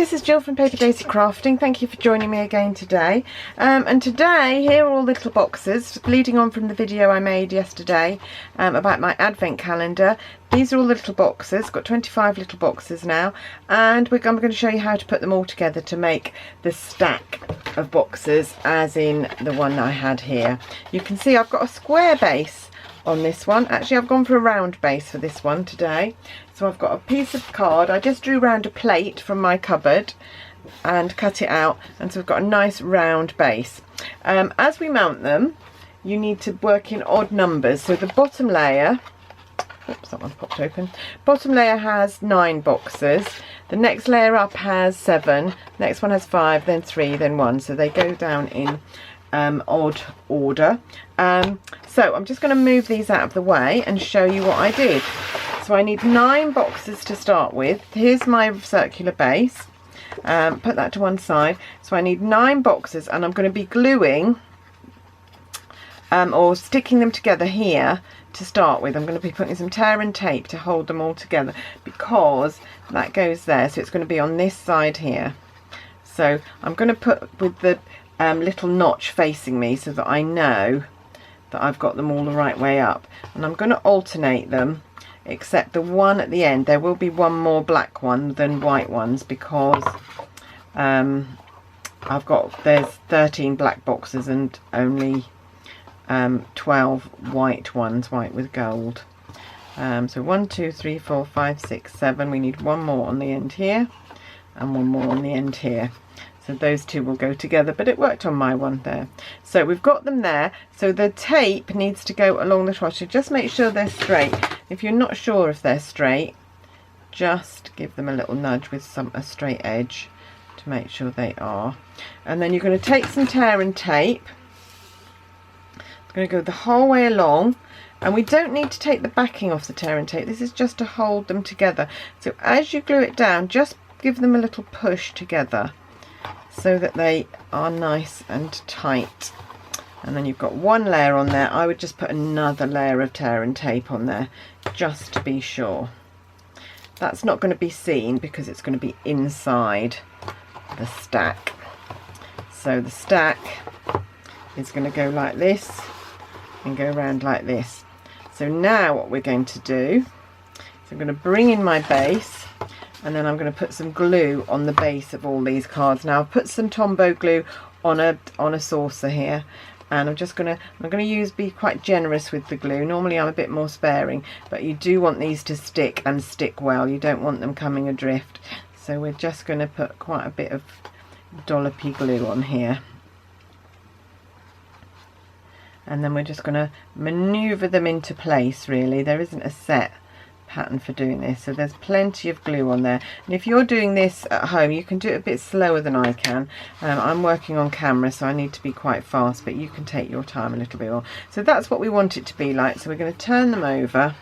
this is Jill from Paper Daisy Crafting. Thank you for joining me again today. And today, here are all the little boxes, leading on from the video I made yesterday about my advent calendar. These are all the little boxes, got 25 little boxes now, and I'm going to show you how to put them all together to make the stack of boxes, as in the one I had here. You can see I've got a square base on this one. Actually, I've gone for a round base for this one today. So I've got a piece of card. I just drew round a plate from my cupboard and cut it out, and so we've got a nice round base. As we mount them, you need to work in odd numbers. So the bottom layer, oops, that one popped open. Bottom layer has 9 boxes. The next layer up has 7. Next one has 5, then 3, then 1. So they go down in odd order. So I'm just going to move these out of the way and show you what I did. So I need 9 boxes to start with. Here's my circular base. Put that to one side. So I need 9 boxes, and I'm going to be gluing or sticking them together here to start with. I'm going to be putting some tear and tape to hold them all together, because that goes there, so it's going to be on this side here. So I'm going to put with the little notch facing me so that I know that I've got them all the right way up, and I'm going to alternate them, except the one at the end. There will be one more black one than white ones, because there's 13 black boxes and only 12 white ones, white with gold. So 1, 2, 3, 4, 5, 6, 7. We need one more on the end here and one more on the end here. So those two will go together, but it worked on my one there. So we've got them there. So the tape needs to go along the top. So just make sure they're straight. If you're not sure if they're straight, just give them a little nudge with a straight edge to make sure they are. And then you're going to take some tear and tape. It's going to go the whole way along. And we don't need to take the backing off the tear and tape. This is just to hold them together. So as you glue it down, just give them a little push together, so that they are nice and tight. And then you've got one layer on there. I would just put another layer of tear and tape on there, just to be sure. That's not going to be seen because it's going to be inside the stack. So the stack is going to go like this and go around like this. So now what we're going to do is I'm going to bring in my base, and then I'm going to put some glue on the base of all these cards. Now I've put some Tombow glue on a saucer here, and I'm going to be quite generous with the glue. Normally I'm a bit more sparing, but you do want these to stick and stick well. You don't want them coming adrift. So we're just going to put quite a bit of dollopy glue on here, and then we're just going to maneuver them into place. Really, there isn't a set pattern for doing this, so there's plenty of glue on there. And if you're doing this at home, you can do it a bit slower than I can. I'm working on camera, so I need to be quite fast, but you can take your time a little bit more. So that's what we want it to be like. So we're going to turn them over,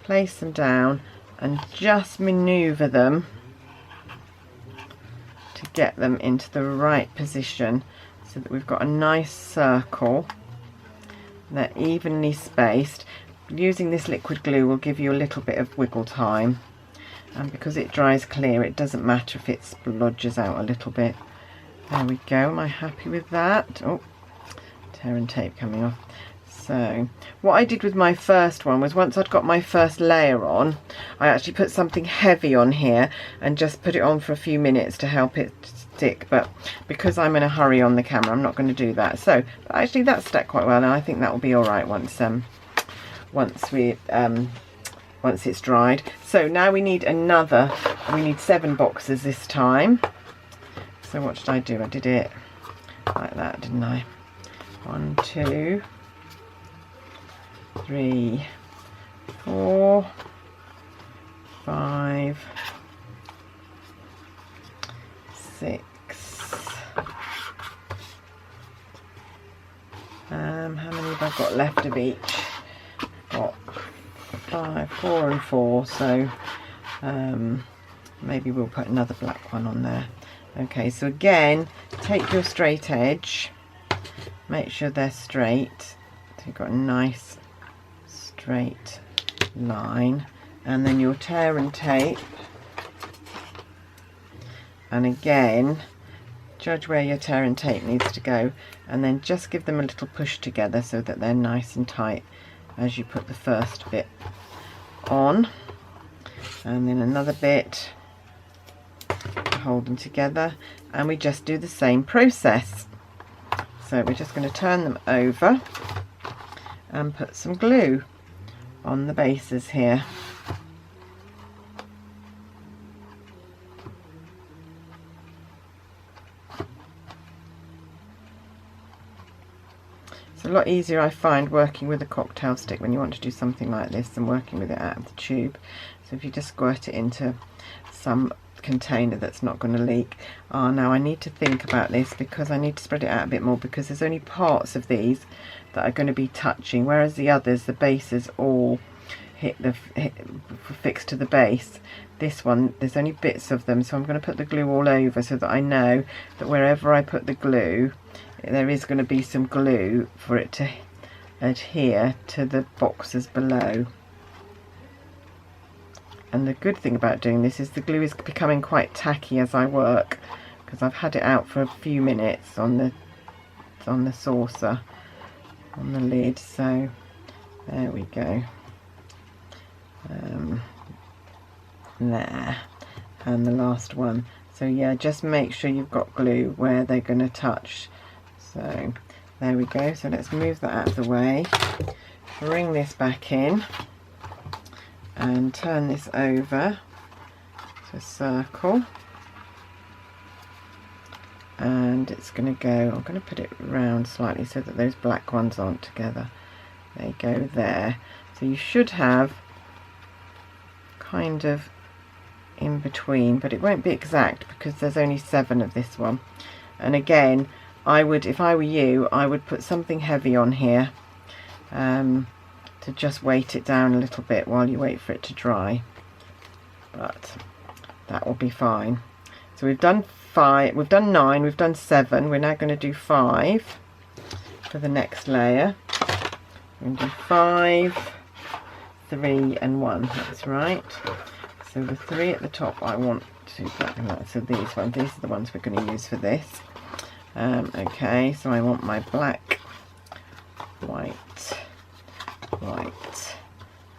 place them down, and just maneuver them to get them into the right position, so that we've got a nice circle. They're evenly spaced. Using this liquid glue will give you a little bit of wiggle time, and because it dries clear, it doesn't matter if it splodges out a little bit. There we go. Am I happy with that? Oh, tear and tape coming off. So what I did with my first one was, once I'd got my first layer on, I actually put something heavy on here and just put it on for a few minutes to help it stick, but because I'm in a hurry on the camera, I'm not going to do that. So but actually that stuck quite well, and I think that will be all right once it's dried. So now we need 7 boxes this time. So what did I do? I did it like that, didn't I? 1, 2, 3, 4, 5, 6. How many have I got left of each? Got 5, 4 and 4, so maybe we'll put another black one on there. Okay, so again, take your straight edge, make sure they're straight, so you've got a nice straight line, and then your tear and tape, and again judge where your tear and tape needs to go, and then just give them a little push together so that they're nice and tight as you put the first bit on, and then another bit, hold them together, and we just do the same process. So we're just going to turn them over and put some glue on the bases here. It's a lot easier, I find, working with a cocktail stick when you want to do something like this than working with it out of the tube. So if you just squirt it into some container that's not going to leak. Now I need to think about this because I need to spread it out a bit more, because there's only parts of these that are going to be touching, whereas the others, the bases all fixed to the base. This one, there's only bits of them, so I'm going to put the glue all over so that I know that wherever I put the glue, there is going to be some glue for it to adhere to the boxes below. And the good thing about doing this is the glue is becoming quite tacky as I work, because I've had it out for a few minutes on the saucer, on the lid. So there we go. There, and the last one. So yeah, just make sure you've got glue where they're going to touch. So there we go. So let's move that out of the way, bring this back in, and turn this over to a circle, and it's going to go, I'm going to put it round slightly so that those black ones aren't together. They go there. So you should have kind of in between, but it won't be exact because there's only 7 of this one. And again, I would, if I were you, I would put something heavy on here to just weight it down a little bit while you wait for it to dry, but that will be fine. So we've done 5, we've done 9, we've done 7, we're now going to do 5 for the next layer. We're going to do 5, 3 and 1, that's right. So the 3 at the top I want to, so these are the ones we're going to use for this. Okay, so I want my black, white, white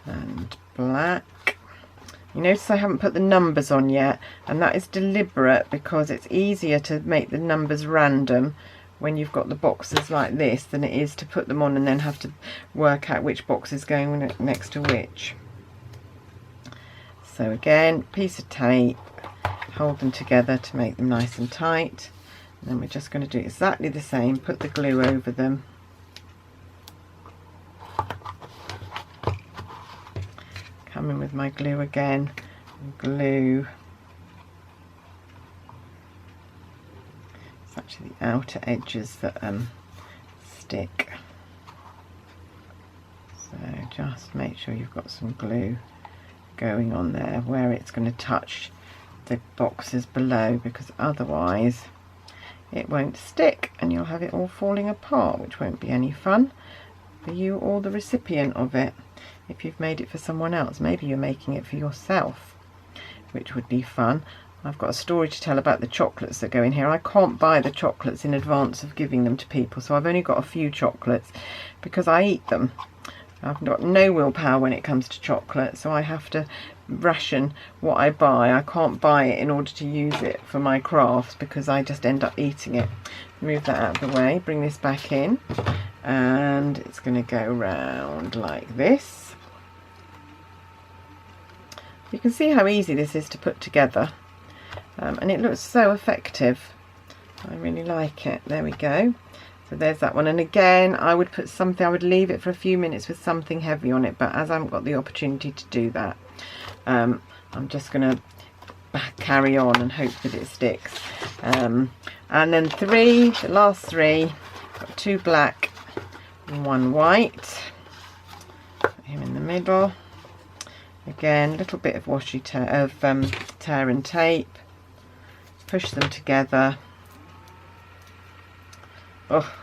and black. You notice I haven't put the numbers on yet, and that is deliberate because it's easier to make the numbers random when you've got the boxes like this than it is to put them on and then have to work out which box is going next to which. So again, piece of tape, hold them together to make them nice and tight, and then we're just going to do exactly the same, put the glue over them. Come in with my glue again, glue. It's actually the outer edges that stick. So just make sure you've got some glue going on there where it's going to touch the boxes below, because otherwise it won't stick and you'll have it all falling apart, which won't be any fun for you or the recipient of it. If you've made it for someone else, maybe you're making it for yourself, which would be fun. I've got a story to tell about the chocolates that go in here. I can't buy the chocolates in advance of giving them to people, so I've only got a few chocolates because I eat them. I've got no willpower when it comes to chocolate, so I have to ration what I buy. I can't buy it in order to use it for my crafts because I just end up eating it. Move that out of the way, bring this back in, and it's going to go round like this. You can see how easy this is to put together, and it looks so effective. I really like it. There we go. So there's that one, and again I would put something, I would leave it for a few minutes with something heavy on it, but as I haven't got the opportunity to do that, I'm just going to carry on and hope that it sticks. And then 3, the last 3, got 2 black and 1 white. Put him in the middle. Again, a little bit of washi tear and tape. Push them together. Oh,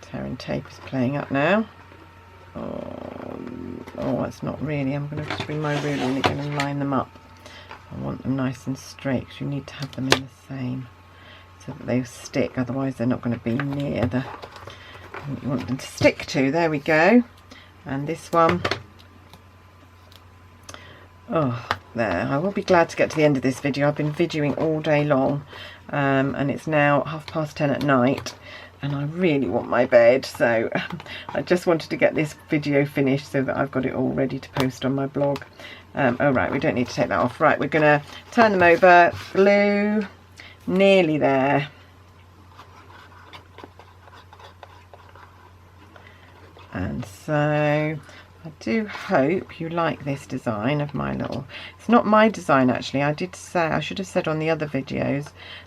tear and tape is playing up now. Oh, it's not really. I'm going to just bring my ruler in again and line them up. I want them nice and straight because you need to have them in the same so that they stick, otherwise they're not going to be near the you want them to stick to. There we go. And this one, oh, there. I will be glad to get to the end of this video. I've been videoing all day long, and it's now 10:30 at night, and I really want my bed, so I just wanted to get this video finished so that I've got it all ready to post on my blog. Oh right, we don't need to take that off. Right, we're gonna turn them over, glue, nearly there. And so I do hope you like this design of my little, it's not my design actually, I did say, I should have said on the other video,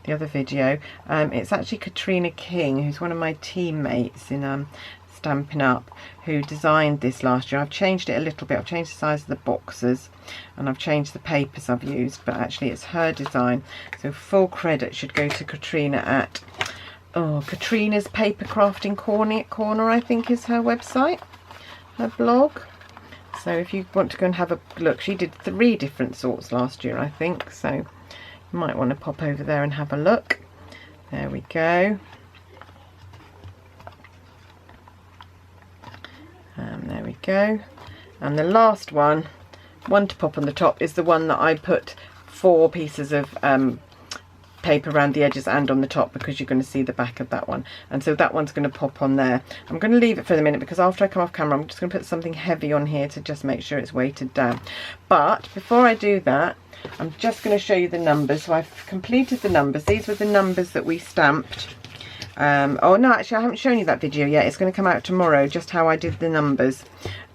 it's actually Katrina King, who's one of my teammates in Stampin' Up, who designed this last year. I've changed it a little bit, I've changed the size of the boxes and I've changed the papers I've used, but actually it's her design, so full credit should go to Katrina at Katrina's Paper Crafting Corner, I think is her website, her blog. So if you want to go and have a look, she did 3 different sorts last year, I think, so you might want to pop over there and have a look. There we go. There we go. And the last one to pop on the top is the one that I put 4 pieces of paper around the edges and on the top, because you're going to see the back of that one, and so that one's going to pop on there. I'm going to leave it for the minute because after I come off camera I'm just going to put something heavy on here to just make sure it's weighted down. But before I do that, I'm just going to show you the numbers. So I've completed the numbers. These were the numbers that we stamped. Oh no, actually I haven't shown you that video yet. It's going to come out tomorrow, just how I did the numbers.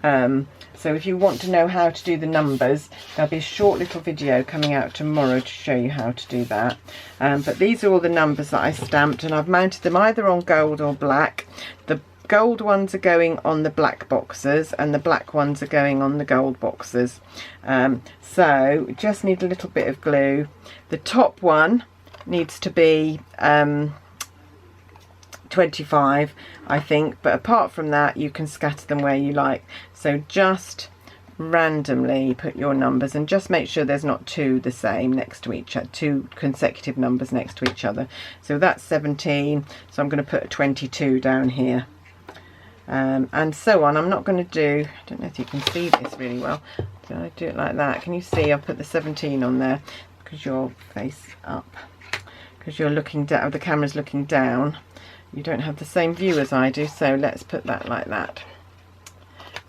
So if you want to know how to do the numbers, there'll be a short little video coming out tomorrow to show you how to do that. But these are all the numbers that I stamped, and I've mounted them either on gold or black. The gold ones are going on the black boxes and the black ones are going on the gold boxes. So just need a little bit of glue. The top one needs to be 25, I think, but apart from that you can scatter them where you like. So just randomly put your numbers and just make sure there's not 2 the same next to each other, 2 consecutive numbers next to each other. So that's 17, so I'm going to put a 22 down here, and so on. I'm not going to do, I don't know if you can see this really well, so I do it like that. Can you see I'll put the 17 on there because you're face up, because you're looking down, the camera's looking down. You don't have the same view as I do, so let's put that like that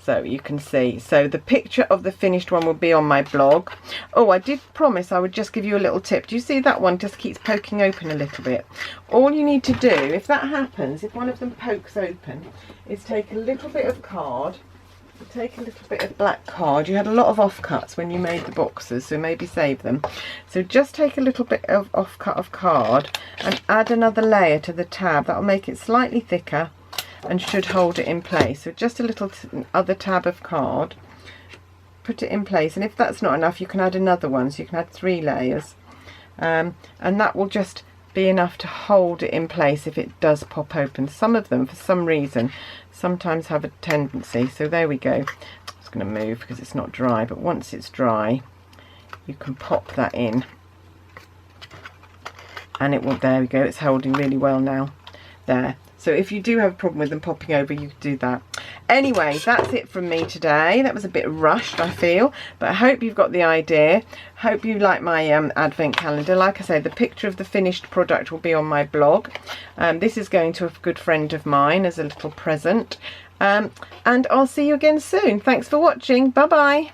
so you can see. So the picture of the finished one will be on my blog. Oh, I did promise I would just give you a little tip. Do you see that one just keeps poking open a little bit? All you need to do, if that happens, if one of them pokes open, is take a little bit of card, take a little bit of black card. You had a lot of offcuts when you made the boxes, so maybe save them. So just take a little bit of offcut of card and add another layer to the tab. That'll make it slightly thicker and should hold it in place. So just a little other tab of card, put it in place, and if that's not enough you can add another one, so you can add 3 layers, and that will just be enough to hold it in place if it does pop open. Some of them, for some reason, sometimes have a tendency. So there we go. I'm just going to move because it's not dry, but once it's dry you can pop that in and it will, there we go, it's holding really well now there. So if you do have a problem with them popping over, you can do that. Anyway, that's it from me today. That was a bit rushed, I feel, but I hope you've got the idea. Hope you like my advent calendar. Like I say, the picture of the finished product will be on my blog. This is going to a good friend of mine as a little present. And I'll see you again soon. Thanks for watching. Bye bye.